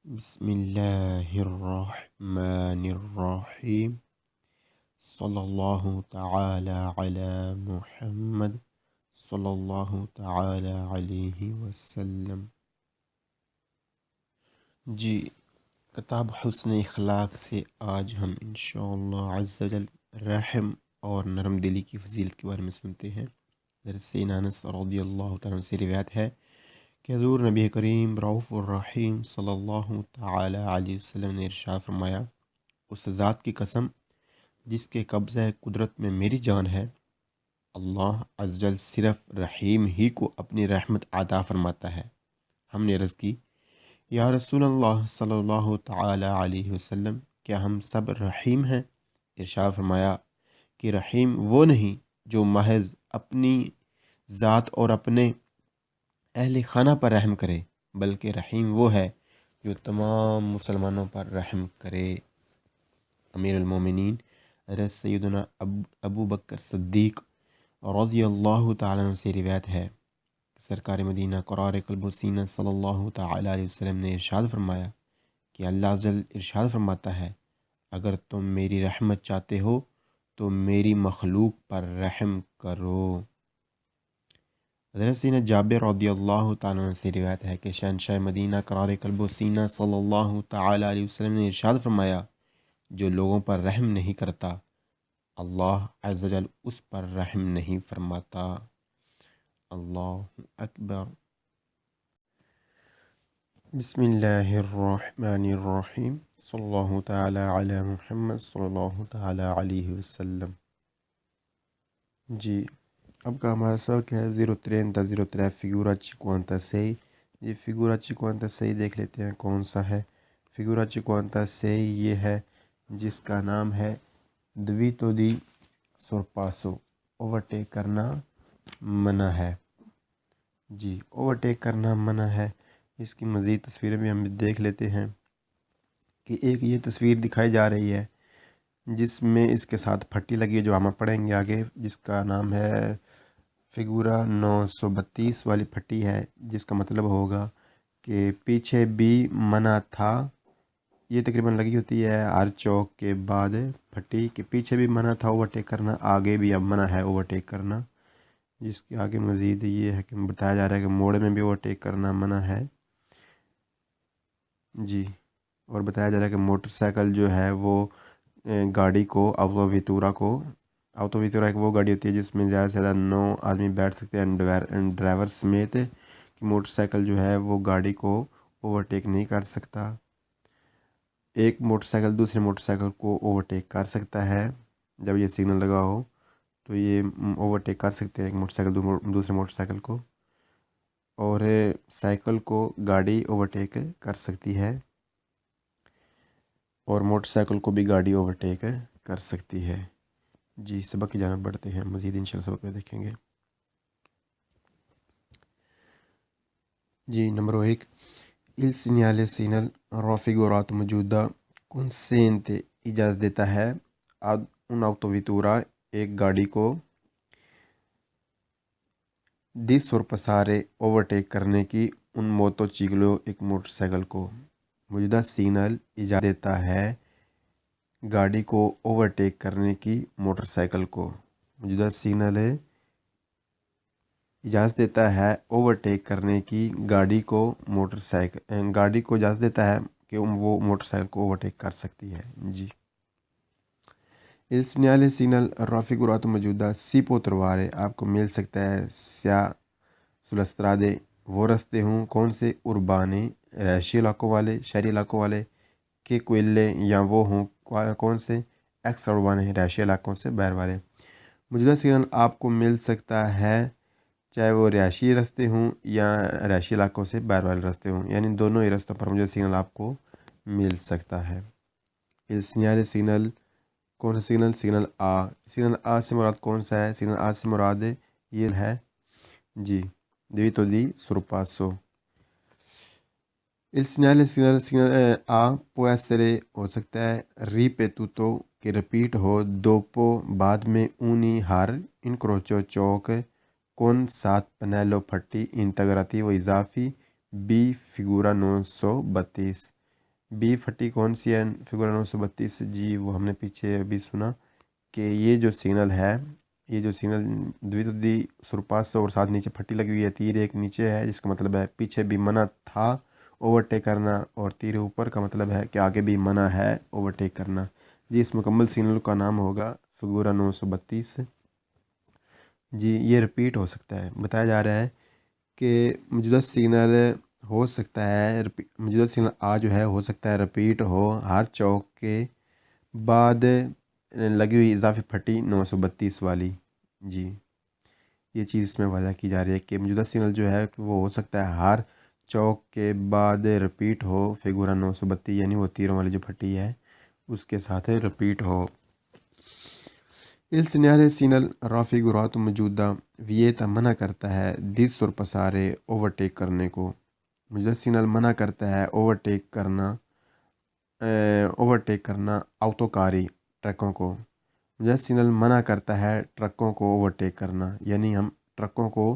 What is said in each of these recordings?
بسم اللہ الرحمن الرحیم صلی اللہ تعالی علی محمد صلی اللہ تعالی علیہ وسلم۔ جی، کتاب حسن اخلاق سے آج ہم انشاءاللہ عز وجل رحم اور نرم دلی کی فضیلت کے بارے میں سنتے ہیں۔ حضرت سیدنا انس رضی اللہ تعالیٰ عنہ سے روایت ہے کہ حضور نبی کریم رؤوف الرحیم صلی اللہ تعالی علیہ وسلم نے ارشاد فرمایا، اس ذات کی قسم جس کے قبضہ قدرت میں میری جان ہے، اللہ عز وجل صرف رحیم ہی کو اپنی رحمت عطا فرماتا ہے۔ ہم نے عرض کی، یا رسول اللہ صلی اللہ تعالی علیہ وسلم، کیا ہم سب رحیم ہیں؟ ارشاد فرمایا کہ رحیم وہ نہیں جو محض اپنی ذات اور اپنے اہل خانہ پر رحم کرے، بلکہ رحیم وہ ہے جو تمام مسلمانوں پر رحم کرے۔ امیر المومنین حضرت سیدنا ابو بکر صدیق رضی اللہ تعالیٰ عنہ سے روایت ہے کہ سرکار مدینہ قرار قلب و سینہ صلی اللہ تعالی علیہ وسلم نے ارشاد فرمایا کہ اللہ عز وجل ارشاد فرماتا ہے، اگر تم میری رحمت چاہتے ہو تو میری مخلوق پر رحم کرو۔ حضرت سیدنا جابر رضی اللہ تعالیٰ عنہ سے روایت ہے کہ شہنشاہ مدینہ قرار قلب و سینہ صلی اللہ تعالی علیہ وسلم نے ارشاد فرمایا، جو لوگوں پر رحم نہیں کرتا، اللہ عز وجل اس پر رحم نہیں فرماتا۔ اللہ اکبر۔ بسم اللہ الرحمن الرحیم صلی اللہ تعالی علی محمد صلی اللہ تعالی علیہ وسلم۔ جی، اب کا ہمارا سبق ہے 03 فigura 56۔ یہ فگورا 56 دیکھ لیتے ہیں کون سا ہے۔ فگورا 56 یہ ہے جس کا نام ہے دویتو دی سورپاسو، اوورٹیک کرنا منع ہے۔ جی، اوورٹیک کرنا منع ہے۔ اس کی مزید تصویریں بھی ہم دیکھ لیتے ہیں کہ ایک یہ تصویر دکھائی جا رہی ہے جس میں اس کے ساتھ پھٹی لگی ہے جو ہم پڑھیں گے آگے، جس کا نام ہے فگورا 932 والی پھٹی ہے، جس کا مطلب ہوگا کہ پیچھے بھی منع تھا۔ یہ تقریباً لگی ہوتی ہے ہر چوک کے بعد پھٹی کہ پیچھے بھی منع تھا اوورٹیک کرنا، آگے بھی اب منع ہے اوورٹیک کرنا۔ جس کے آگے مزید یہ ہے کہ بتایا جا رہا ہے کہ موڑ میں بھی اوورٹیک کرنا منع ہے۔ جی، اور بتایا جا رہا ہے کہ موٹر سائیکل جو ہے وہ گاڑی کو آٹو ویتورا ایک وہ گاڑی ہوتی ہے جس میں زیادہ سے زیادہ 9 آدمی بیٹھ سکتے ہیں ڈرائیور سمیت، کہ موٹر سائیکل جو ہے وہ گاڑی کو اوورٹیک نہیں کر سکتا۔ ایک موٹر سائیکل دوسرے موٹر سائیکل کو اوورٹیک کر سکتا ہے، جب یہ سگنل لگا ہو تو یہ اوورٹیک کر سکتے ہیں ایک موٹر سائیکل دوسرے موٹر سائیکل کو، اور سائیکل کو گاڑی اوورٹیک کر سکتی ہے، اور موٹر سائیکل کو بھی گاڑی اوورٹیک کر سکتی ہے۔ جی، سبق کی جانب بڑھتے ہیں، مزید انشاءاللہ سبق میں دیکھیں گے۔ جی، number 1، il segnale segnal raffigurato موجودہ consente اجازت دیتا ہے ad un autovettura ایک گاڑی کو di sorpassare اوورٹیک کرنے کی un motociclo ایک موٹر سائیکل کو۔ موجودہ سگنل اجازت دیتا ہے گاڑی کو اوورٹیک کرنے کی موٹر سائیکل کو۔ موجودہ سگنل اجازت دیتا ہے اوورٹیک کرنے کی گاڑی کو اجازت دیتا ہے کہ وہ موٹر سائیکل کو اوورٹیک کر سکتی ہے۔ جی، il segnale segnal raffigurato موجودہ سی پوتروارے آپ کو مل سکتا ہے سیا سلسترادے وہ رستے ہوں کون سے اربانے رہائشی علاقوں والے، شہری علاقوں والے، کہ کوئلے یا وہ ہوں کون سے ایکسٹرا اربانے رہائشی علاقوں سے باہر والے۔ موجودہ سگنل آپ کو مل سکتا ہے چاہے وہ رہائشی راستے ہوں یا رہائشی علاقوں سے باہر والے راستے ہوں، یعنی دونوں ہی راستوں پر مجھے سگنل آپ کو مل سکتا ہے۔ اس سیارے سگنل کون سا سگنل؟ سگنل آ سے مراد کون سا ہے؟ سگنل آ سے مراد یہ ہے جی دیویتو دی سورپاسو۔ il segnale سگنل آ può essere ہو سکتا ہے ripetuto کہ رپیٹ ہو dopo بعد میں اونی ہر incrocio چوک con 7 پنیلو پھٹی integrativo اضافی بی فگورا 932 بی پھٹی کون سی ہے فگور 932؟ جی وہ ہم نے پیچھے ابھی سنا کہ یہ جو سگنل ہے، یہ جو سگنل دویتودی سرپاس اور ساتھ نیچے پھٹی لگی ہوئی ہے، تیر ایک نیچے ہے جس کا مطلب ہے پیچھے بھی منع تھا اوورٹیک کرنا، اور تیر اوپر کا مطلب ہے کہ آگے بھی منع ہے اوورٹیک کرنا۔ جی اس مکمل سگنل کا نام ہوگا فگورہ 932۔ جی یہ رپیٹ ہو سکتا ہے، بتایا جا رہا ہے کہ موجودہ سگنل ہو سکتا ہے موجودہ سگنل آ جو ہے ہو سکتا ہے رپیٹ ہو ہر چوک کے بعد لگی ہوئی اضافی پھٹی 932 والی۔ جی یہ چیز اس میں وضع کی جا رہی ہے کہ موجودہ سگنل جو ہے کہ وہ ہو سکتا ہے ہر چوک کے بعد رپیٹ ہو فگورہ 932، یعنی وہ تیروں والی جو پھٹی ہے اس کے ساتھ رپیٹ ہو۔ Il segnale سگنل رافگورات موجودہ ویتا منع کرتا ہے دس سرپسارے اوورٹیک کرنے کو۔ موجودہ سگنل منع کرتا ہے اوورٹیک کرنا آٹوکاری ٹرکوں کو۔ موجودہ سگنل منع کرتا ہے ٹرکوں کو اوورٹیک کرنا، یعنی ہم ٹرکوں کو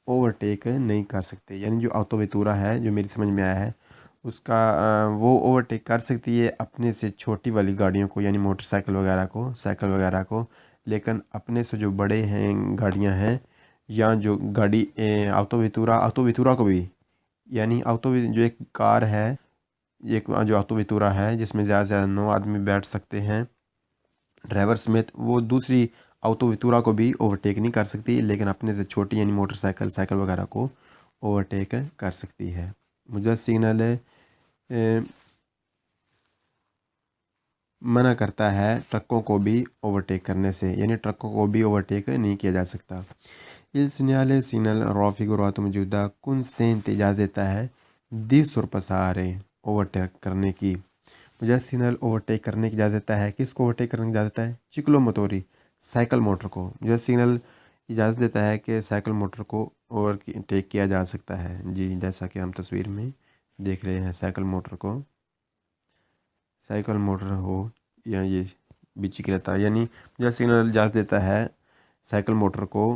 اوورٹیک نہیں کر سکتے، یعنی جو آٹو ویتورا ہے جو میری سمجھ میں آیا ہے اس کا وہ اوورٹیک کر سکتی ہے اپنے سے چھوٹی والی گاڑیوں کو، یعنی موٹر سائیکل وغیرہ کو، سائیکل وغیرہ کو، لیکن اپنے سے جو بڑے ہیں گاڑیاں ہیں یا جو گاڑی آٹو ویتورا کو بھی، یعنی جو ایک کار ہے، ایک جو آٹو ویتورا ہے جس میں زیادہ سے زیادہ 9 آدمی بیٹھ سکتے ہیں ڈرائیور سمیت، وہ دوسری آٹو ویتورا کو بھی اوورٹیک نہیں کر سکتی، لیکن اپنے سے چھوٹی یعنی موٹر سائیکل، سائیکل وغیرہ کو اوورٹیک کر سکتی ہے۔ موجودہ سگنل منع کرتا ہے ٹرکوں کو بھی اوورٹیک کرنے سے، یعنی ٹرکوں کو بھی اوورٹیک نہیں کیا جا سکتا۔ Il segnale سگنل رافگورات موجودہ کن سینت اجازت دیتا ہے دی سرپسارے اوورٹیک کرنے کی۔ مجھے سگنل اوورٹیک کرنے کی اجازت دیتا ہے، کس کو اوورٹیک کرنے کی اجازت دیتا ہے؟ چکلو موتوری سائیکل موٹر کو۔ مجھے سگنل اجازت دیتا ہے کہ سائیکل موٹر کو اوورٹیک کیا جا سکتا ہے۔ جی جیسا کہ ہم تصویر میں دیکھ رہے ہیں سائیکل موٹر کو، سائیکل موٹر ہو یا یہ بچک رہتا ہے، یعنی مجھے سگنل اجازت دیتا ہے سائیکل موٹر کو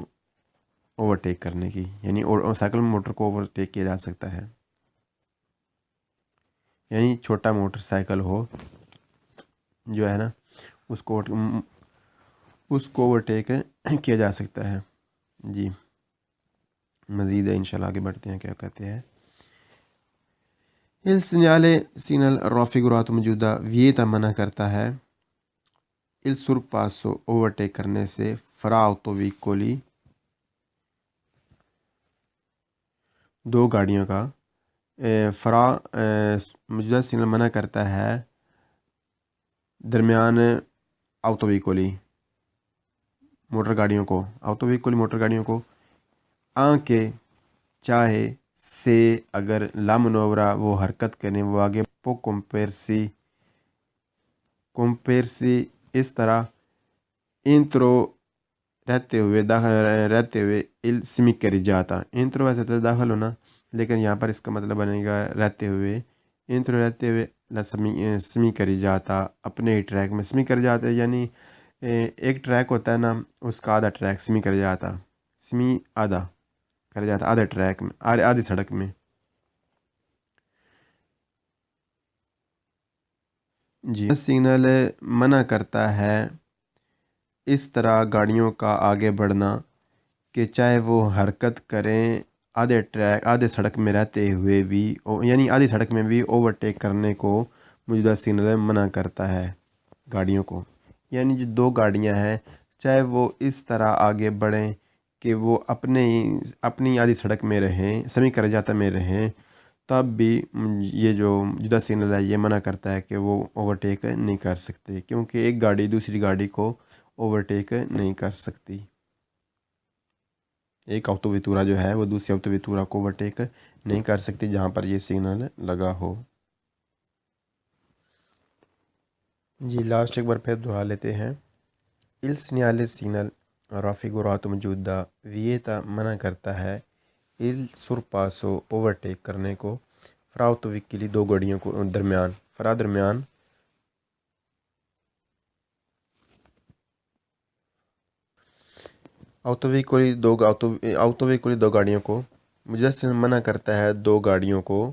اوورٹیک کرنے کی، یعنی سائیکل موٹر کو اوورٹیک کیا جا سکتا ہے، یعنی چھوٹا موٹر سائیکل ہو جو ہے نا اس کو اوورٹیک کیا جا سکتا ہے۔ جی مزید ہے انشاءاللہ آگے بڑھتے ہیں، کیا کہتے ہیں۔ Il segnale سگنل رافگورات موجودہ ویتا منع کرتا ہے il sorpasso اوورٹیک کرنے سے fra autoveiccoli دو گاڑیوں کا۔ فرا موجودہ سگنل منع کرتا ہے درمیان آٹو ویکولی موٹر گاڑیوں کو، آٹو ویکولی موٹر گاڑیوں کو کے چاہے سے اگر لا منورہ وہ حرکت کریں، وہ آگے پو کمپیرسی اس طرح انترو رہتے ہوئے ال سمی کری جاتا۔ انترو ویسے تو داخل ہونا، لیکن یہاں پر اس کا مطلب بنے گا رہتے ہوئے، انترو رہتے ہوئے سمی کری جاتا، اپنے ہی ٹریک میں سمی کر جاتا، یعنی ایک ٹریک ہوتا ہے نا اس کا آدھا ٹریک سمی کر جاتا، سمی آدھا کر جاتا آدھے ٹریک میں، آدھی سڑک میں۔ جی سگنل منع کرتا ہے اس طرح گاڑیوں کا آگے بڑھنا کہ چاہے وہ حرکت کریں آدھے سڑک میں رہتے ہوئے بھی، یعنی آدھی سڑک میں بھی اوورٹیک کرنے کو موجودہ سگنل منع کرتا ہے گاڑیوں کو، یعنی جو دو گاڑیاں ہیں چاہے وہ اس طرح آگے بڑھیں کہ وہ اپنی آدھی سڑک میں رہیں، سمی کر جاتا میں رہیں، تب بھی یہ جو موجودہ سگنل ہے یہ منع کرتا ہے کہ وہ اوورٹیک نہیں کر سکتے، کیونکہ ایک گاڑی دوسری گاڑی کو اوورٹیک نہیں کر سکتی۔ ایک آٹو ویتورا جو ہے وہ دوسری آٹو ویتورا کو اوورٹیک نہیں کر سکتی جہاں پر یہ سگنل لگا ہو۔ جی لاسٹ ایک بار پھر دہرا لیتے ہیں۔ Il segnale سگنل رافگورات موجودہ ویتا منع کرتا ہے il sorpasso اوورٹیک کرنے کو fra autoveiccoli دو گاڑیوں کو درمیان، درمیان آٹو ویکولی دو گاڑیوں کو، موجودہ سگنل منع کرتا ہے دو گاڑیوں کو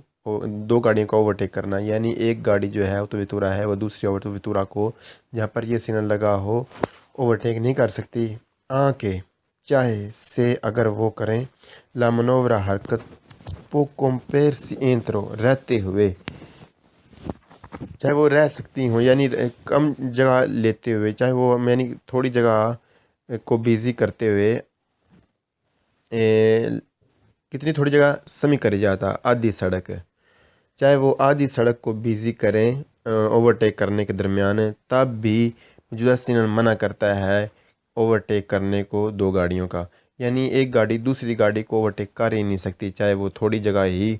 دو گاڑیوں کا اوورٹیک کرنا، یعنی ایک گاڑی جو ہے آٹو ویتورا ہے وہ دوسری آٹو ویتورا کو جہاں پر یہ سگنل لگا ہو اوورٹیک نہیں کر سکتی، آنکہ چاہے سے اگر وہ کریں لا منورا حرکت پو کمپیرسینترو رہتے ہوئے، چاہے وہ رہ سکتی ہوں یعنی کم جگہ لیتے ہوئے، چاہے وہ یعنی تھوڑی جگہ کو بیزی کرتے ہوئے، کتنی تھوڑی جگہ سمی کری جاتا آدھی سڑک، چاہے وہ آدھی سڑک کو بیزی کریں اوورٹیک کرنے کے درمیان، تب بھی موجودہ سگنل منع کرتا ہے اوورٹیک کرنے کو دو گاڑیوں کا، یعنی ایک گاڑی دوسری گاڑی کو اوورٹیک کر ہی نہیں سکتی چاہے وہ تھوڑی جگہ ہی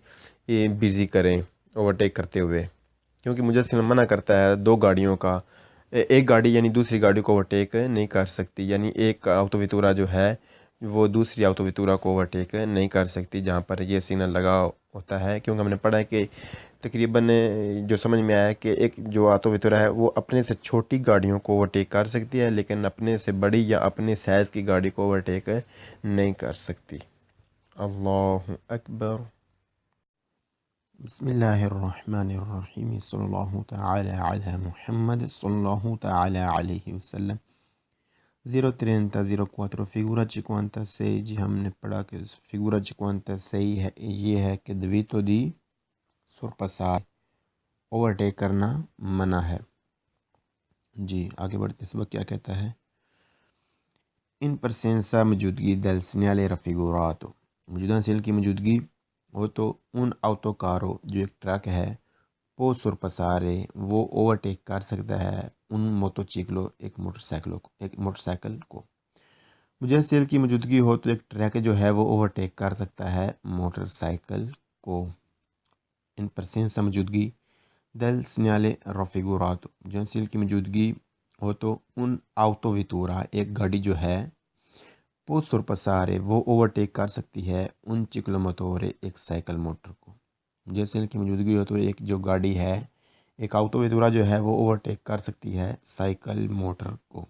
بیزی کریں اوورٹیک کرتے ہوئے، کیونکہ مجھے سگنل منع کرتا ہے دو گاڑیوں کا، ایک گاڑی یعنی دوسری گاڑی کو اوورٹیک نہیں کر سکتی، یعنی ایک آٹو ویتورا جو ہے وہ دوسری آٹو ویتورا کو اوورٹیک نہیں کر سکتی جہاں پر یہ سگنل لگا ہوتا ہے، کیونکہ ہم نے پڑھا ہے کہ تقریباً جو سمجھ میں آیا کہ ایک جو آٹو ویتورا ہے وہ اپنے سے چھوٹی گاڑیوں کو اوورٹیک کر سکتی ہے، لیکن اپنے سے بڑی یا اپنے سائز کی گاڑی کو اوورٹیک نہیں کر سکتی۔ اللہ اکبر۔ بسم اللہ الرحمن الرحیم، صلی اللہ تعالی علی محمد صلی اللہ تعالی علیہ وسلم۔ 030-04 جی ہم نے پڑھا کہ فگورا 56 ہے، یہ ہے کہ دویتو دی سرپسار اوورٹیک کرنا منع ہے۔ جی آگے بڑھتے سبق کیا کہتا ہے، ان پرسینسا موجودگی دل سینیالے رفیگوراتو، موجودہ سیل کی موجودگی ہو تو ان آٹو کارو جو ایک ٹرک ہے پو سرپسارے وہ اوورٹیک کر سکتا ہے ان موٹوچیکلو ایک موٹر سائیکل کو، موجودہ سیل کی موجودگی ہو تو ایک ٹرک جو ہے وہ اوورٹیک کر سکتا ہے موٹر سائیکل کو۔ ان پرسینسا موجودگی دل سینیالے رفیگوراتو، موجودہ سیل کی موجودگی ہو تو ان آٹو ویتورا ایک گاڑی جو ہے پو سرپسارے وہ اوورٹیک کر سکتی ہے ان چکلو موتورے ایک سائیکل موٹر کو، جیسے ان کی موجودگی ہو تو ایک جو گاڑی ہے ایک آٹو ویتورا جو ہے وہ اوورٹیک کر سکتی ہے سائیکل موٹر کو۔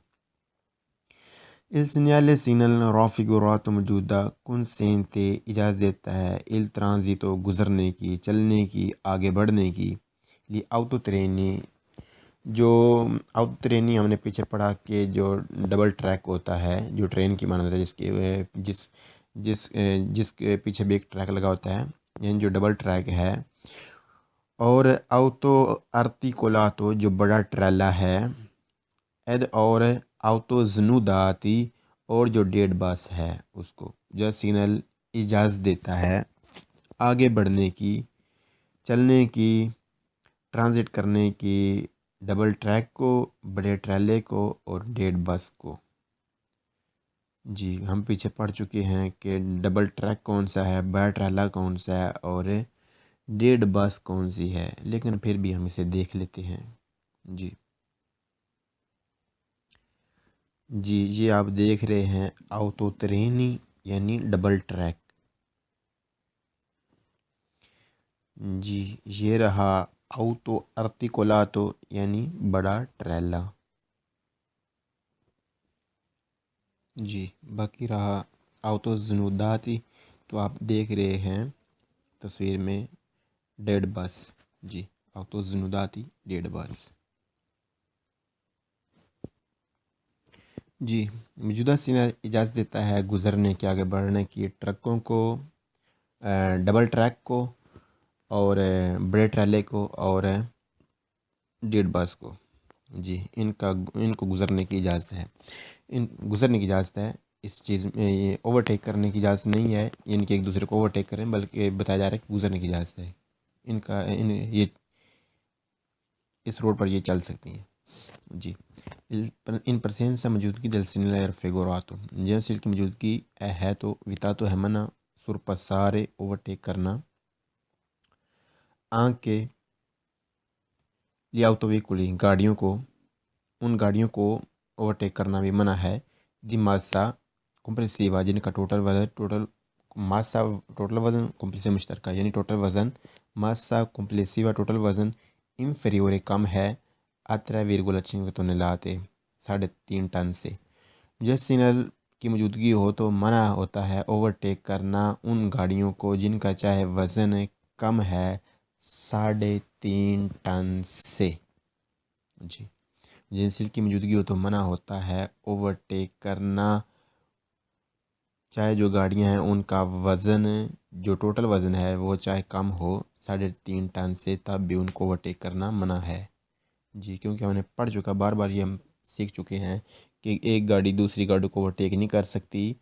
il segnale سگنل رافیگوراتو موجودہ کن سینتے اجازت دیتا ہے il ترانزیتو گزرنے کی، چلنے کی، آگے بڑھنے کی، لی آٹو ٹرینی، جو آٹو ٹرینی ہم نے پیچھے پڑھا کہ جو ڈبل ٹریک ہوتا ہے جو ٹرین کی مانند ہے، جس کے پیچھے بھی ایک ٹریک لگا ہوتا ہے، یعنی جو ڈبل ٹریک ہے، اور آٹو ارتیکولاتو جو بڑا ٹریلا ہے، اور آٹو زنوداتی اور جو ڈیڈ باس ہے اس کو، جو سگنل اجازت دیتا ہے آگے بڑھنے کی، چلنے کی، ٹرانزٹ کرنے کی، ڈبل ٹریک کو، بڑے ٹریلے کو اور ڈیڈ بس کو۔ جی ہم پیچھے پڑھ چکے ہیں کہ ڈبل ٹریک کون سا ہے، بڑا ٹریلا کون سا ہے اور ڈیڈ بس کون سی ہے، لیکن پھر بھی ہم اسے دیکھ لیتے ہیں۔ جی یہ آپ دیکھ رہے ہیں آٹو ٹرینی یعنی ڈبل ٹریک۔ جی یہ رہا آٹو ارتیکولاتو یعنی بڑا ٹریلا۔ جی باقی رہا آٹو زنوداتی، تو آپ دیکھ رہے ہیں تصویر میں ڈیڈ بس۔ جی آٹو زنوداتی ڈیڈ بس۔ جی موجودہ سگنل اجازت دیتا ہے گزرنے کے، آگے بڑھنے کی، ٹرکوں کو، ڈبل ٹریک کو اور بڑے ٹریلے کو اور ڈیڈ بس کو۔ جی ان کو گزرنے کی اجازت ہے، گزرنے کی اجازت ہے، اس چیز میں یہ اوورٹیک کرنے کی اجازت نہیں ہے، یعنی کہ ایک دوسرے کو اوورٹیک کریں، بلکہ بتایا جا رہا ہے کہ گزرنے کی اجازت ہے، یہ اس روڈ پر یہ چل سکتی ہیں۔ جی ان پرسینسا موجودگی دل سینیالے رفیگوراتو، جن سیل کی موجودگی ہے تو ویتاتو ہے منع سرپسارے اوورٹیک کرنا، آنکہ لی آٹو ویکولی گاڑیوں کو، ان گاڑیوں کو اوورٹیک کرنا بھی منع ہے، دی ماسا کمپریسیوا جن کا ٹوٹل وزن کمپریسیو مشترکہ یعنی ٹوٹل وزن، ماسا کمپریسیوا ٹوٹل وزن انفیریورے کم ہے اترا ویرگولا 5 ٹنیلاتے 3.5 ٹن سے، جس سگنل کی موجودگی ہو تو منع ہوتا ہے اوورٹیک کرنا ان گاڑیوں کو جن کا چاہے وزن کم ہے 3.5 ٹن سے جی جنسل کی موجودگی ہو تو منع ہوتا ہے اوورٹیک کرنا، چاہے جو گاڑیاں ہیں ان کا وزن جو ٹوٹل وزن ہے وہ چاہے کم ہو 3.5 ٹن سے، تب بھی ان کو اوورٹیک کرنا منع ہے جی، کیونکہ ہم نے پڑھ چکا، بار بار یہ ہم سیکھ چکے ہیں کہ ایک گاڑی دوسری گاڑی کو اوورٹیک نہیں کر سکتی،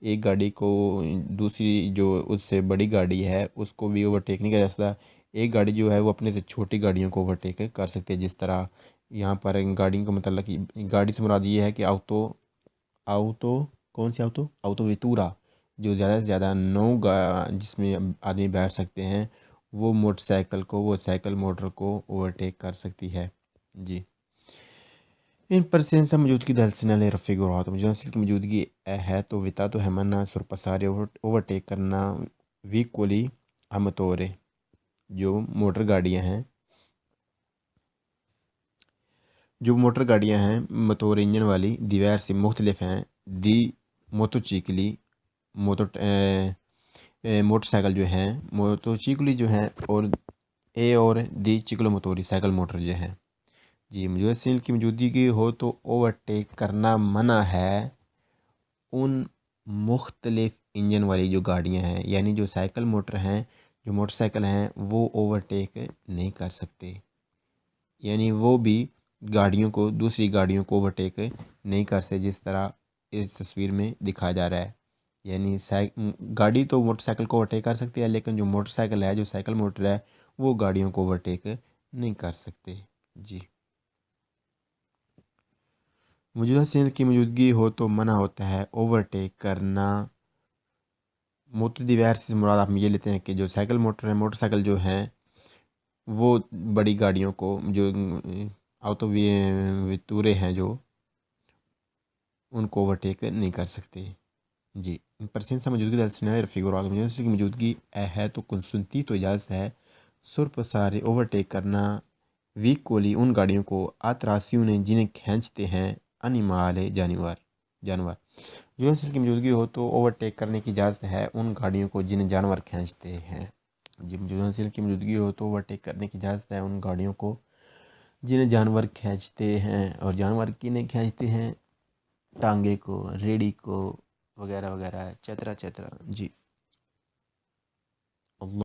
ایک گاڑی کو دوسری جو اس سے بڑی گاڑی ہے اس کو بھی اوورٹیک نہیں کر سکتا، ایک گاڑی جو ہے وہ اپنے سے چھوٹی گاڑیوں کو اوورٹیک کر سکتی ہے، جس طرح یہاں پر گاڑیوں کا متعلق گاڑی سے مراد یہ ہے کہ آؤتو کون سی آؤتو ویتورا، جو زیادہ سے زیادہ 9 جس میں آدمی بیٹھ سکتے ہیں، وہ موٹر سائیکل کو، وہ سائیکل موٹر کو اوورٹیک کر سکتی ہے جی۔ ان پرسینسا موجودگی دل سنالے رفیق اور جنسل کی موجودگی ہے تو وتا تو ہے منع سرپسارے اوورٹیک کرنا ویکولی امتورے، جو موٹر گاڑیاں ہیں موٹر انجن والی دیوار سے مختلف ہیں، دی موتوچیکلی موٹر سائیکل جو ہیں، موتوچیکلی جو ہیں، اور دی چکلو موتوری سائیکل موٹر جو ہیں جی۔ مجسل کی موجودگی ہو تو اوورٹیک کرنا منع ہے ان مختلف انجن والی جو گاڑیاں ہیں، یعنی جو سائیکل موٹر ہیں، جو موٹر سائیکل ہیں وہ اوورٹیک نہیں کر سکتے، یعنی وہ بھی گاڑیوں کو، دوسری گاڑیوں کو اوورٹیک نہیں کر سکتے، جس طرح اس تصویر میں دکھایا جا رہا ہے، یعنی گاڑی تو موٹر سائیکل کو اوورٹیک کر سکتی ہے، لیکن جو موٹر سائیکل ہے، جو سائیکل موٹر ہے، وہ گاڑیوں کو اوورٹیک نہیں کر سکتے جی۔ موجودہ سیل کی موجودگی ہو تو منع ہوتا ہے اوورٹیک کرنا، موٹر دیوار سے مراد آپ یہ لیتے ہیں کہ جو سائیکل موٹر ہیں، موٹر سائیکل جو ہیں وہ بڑی گاڑیوں کو، جو آؤتو ویتورے ہیں، جو ان کو اوورٹیک نہیں کر سکتے جی۔ پرسینسا موجودگی دل سنائے رفیق اور کی موجودگی ہے تو کنسنتی تو اجازت ہے سرپسارے اوورٹیک کرنا ویکولی ان گاڑیوں کو آتراسیوں نے جنہیں کھینچتے ہیں انیمال جانور جو کی موجودگی ہو تو اوورٹیک کرنے کی اجازت ہے ان گاڑیوں کو جنہیں جانور کھینچتے ہیں جی۔ جو کی موجودگی ہو تو اوورٹیک کرنے کی اجازت ہے ان گاڑیوں کو جنہیں جانور کھینچتے ہیں، اور جانور کنہیں کھینچتے ہیں؟ ٹانگے کو، ریڑھی کو، وغیرہ وغیرہ، چترا جی۔